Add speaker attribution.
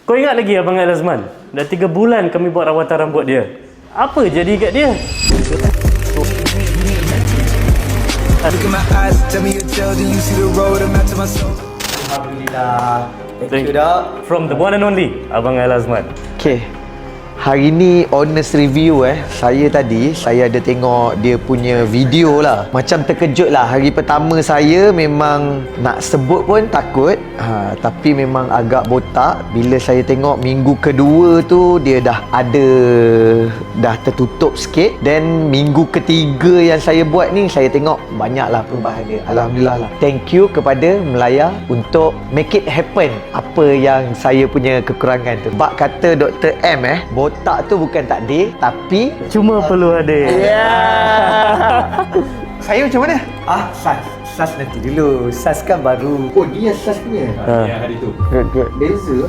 Speaker 1: Kau ingat lagi Abang Azman? Dah 3 bulan kami buat rawatan rambut dia. Apa jadi kat dia?
Speaker 2: Alhamdulillah. Thank you, Dok.
Speaker 1: From the one and only Abang Azman.
Speaker 2: Okay. Hari ni honest review saya ada tengok dia punya video lah. Macam terkejut lah. Hari pertama saya memang nak sebut pun takut. Tapi memang agak botak. Bila saya tengok minggu kedua tu dia dah tertutup sikit. Then minggu ketiga yang saya buat ni saya tengok banyak lah perubahan dia. Alhamdulillah lah. Thank you kepada Melaya untuk make it happen apa yang saya punya kekurangan tu. Sebab kata Dr. M botak tu bukan takdir, tapi
Speaker 1: Cuma perlu ada.
Speaker 2: saya macam mana? SAS nanti dulu. SAS kan baru. Oh, dia SAS punya.
Speaker 3: Yang hari tu.
Speaker 2: Good. Beza.